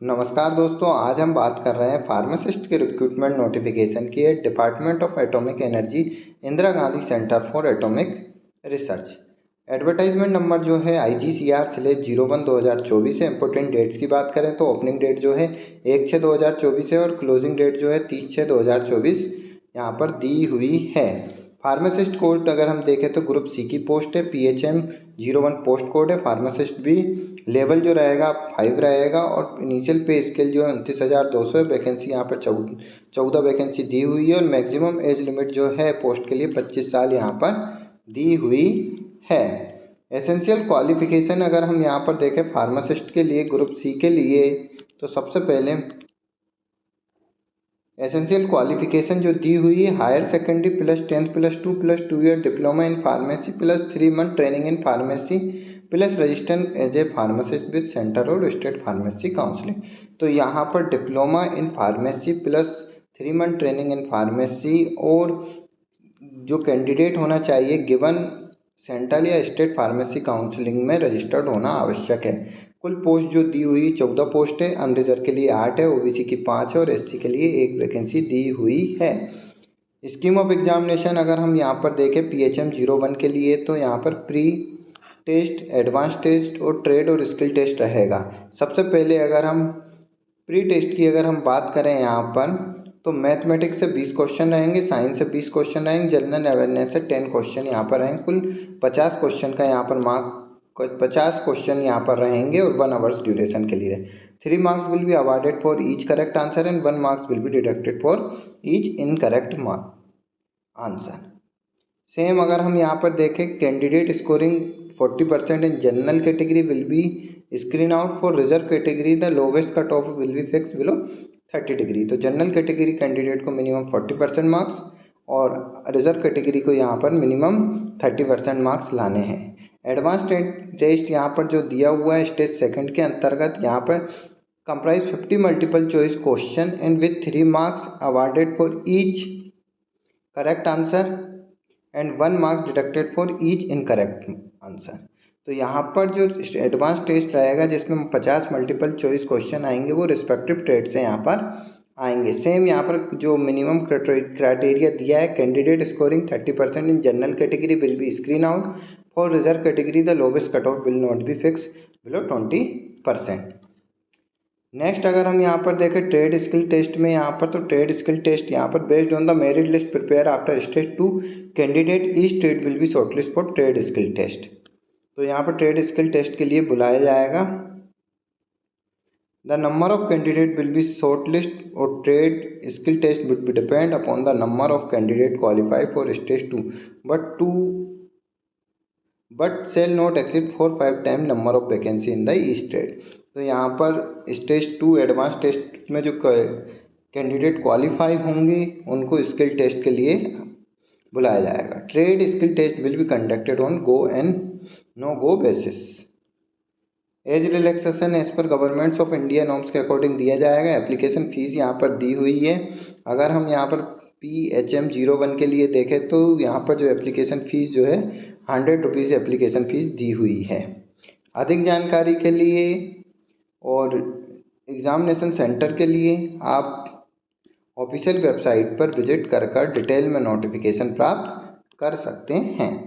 नमस्कार दोस्तों, आज हम बात कर रहे हैं फार्मासिस्ट के रिक्रूटमेंट नोटिफिकेशन की है। Department of atomic energy, Indira Gandhi centre for atomic research. Advertisement number जो है IGCR/01/2024 है। इंपॉर्टेंट डेट्स की बात करें तो ओपनिंग डेट जो है 1/6/2024 है और क्लोजिंग डेट जो है 30/6/2024 यहाँ पर दी हुई है। फार्मासिस्ट कोड अगर हम देखें तो ग्रुप सी की पोस्ट है। PHM01 पोस्ट कोड है। फार्मासिस्ट भी लेवल जो रहेगा 5 रहेगा और इनिशियल पे स्केल जो है 29,200 है। वैकेंसी यहाँ पर 14 वैकेंसी दी हुई है और मैक्सिमम एज लिमिट जो है पोस्ट के लिए 25 साल यहाँ पर दी हुई है। एसेंशियल क्वालिफिकेशन अगर हम यहाँ पर देखें फार्मासिस्ट के लिए ग्रुप सी के लिए, तो सबसे पहले एसेंशियल क्वालिफिकेशन जो दी हुई है higher secondary +10 +2 +2 year diploma in pharmacy +3 month training in pharmacy plus register as a pharmacist with centre और स्टेट फार्मेसी काउंसलिंग। तो यहाँ पर diploma in pharmacy +3 month training in pharmacy और जो कैंडिडेट होना चाहिए गिवन सेंट्रल या स्टेट फार्मेसी काउंसलिंग में रजिस्टर्ड होना आवश्यक है। कुल पोस्ट जो दी हुई 14 पोस्ट है। अनरिजर्व के लिए 8 है, OBC की 5 है और SC के लिए 1 वैकेंसी दी हुई है। स्कीम ऑफ एग्जामिनेशन अगर हम यहाँ पर देखें PHM01 के लिए, तो यहाँ पर प्री टेस्ट, एडवांस टेस्ट और ट्रेड और स्किल टेस्ट रहेगा। सबसे पहले अगर हम प्री टेस्ट की अगर हम बात करें यहाँ पर, तो मैथमेटिक्स से 20 क्वेश्चन रहेंगे, साइंस से 20 क्वेश्चन रहेंगे, जनरल अवेयरनेस से 10 क्वेश्चन यहाँ पर रहेंगे। कुल 50 क्वेश्चन का यहाँ पर 50 क्वेश्चन यहाँ पर रहेंगे और 1 आवर्स ड्यूरेशन के लिए। 3 marks will be awarded for each correct answer and 1 marks will be deducted for each incorrect answer. Same अगर हम यहाँ पर देखें candidate scoring 40% in general category will be screen out for reserve category the lowest cut off will be fix below 30 degree. तो general category candidate को minimum 40% marks और reserve category को यहाँ पर मिनिमम 30% मार्क्स लाने हैं। एडवांस टेस्ट यहाँ पर जो दिया हुआ है स्टेज सेकंड के अंतर्गत, यहाँ पर comprise 50 multiple choice question and with 3 marks awarded for each correct answer and 1 marks deducted for each incorrect answer. तो यहाँ पर जो एडवांस टेस्ट रहेगा जिसमें 50 मल्टीपल चॉइस क्वेश्चन आएंगे वो रिस्पेक्टिव ट्रेड से यहाँ पर आएंगे। सेम यहाँ पर जो मिनिमम क्राइटेरिया दिया है, candidate scoring 30% in general category will be screen out for reserve category the lowest cut off will not be fix below 20%। Next अगर हम यहाँ पर देखें ट्रेड स्किल टेस्ट में, यहाँ पर तो ट्रेड स्किल टेस्ट यहाँ पर based on the merit list prepare after stage 2 candidate each trade will be shortlist for trade skill test. तो यहाँ पर ट्रेड स्किल टेस्ट के लिए बुलाया जाएगा। The number of candidate will be shortlist और trade skill test will be depend upon the number of candidate qualify for stage 2 but shall not exceed 4-5 time number of vacancy in the each trade. तो यहाँ पर stage 2 advance test में जो candidate qualify होंगे उनको skill test के लिए बुलाया जाएगा। Trade skill test will be conducted on go and no go basis. Age relaxation as per governments of India norms के अकॉर्डिंग दिया जाएगा। एप्लीकेशन फ़ीस यहाँ पर दी हुई है। अगर हम यहाँ पर PHM01 के लिए देखें तो यहाँ पर जो एप्लीकेशन फ़ीस जो है 100 रुपीज़ एप्लीकेशन फ़ीस दी हुई है। अधिक जानकारी के लिए और एग्ज़ामिनेशन सेंटर के लिए आप ऑफिशियल वेबसाइट पर विजिट कर डिटेल में नोटिफिकेशन प्राप्त कर सकते हैं।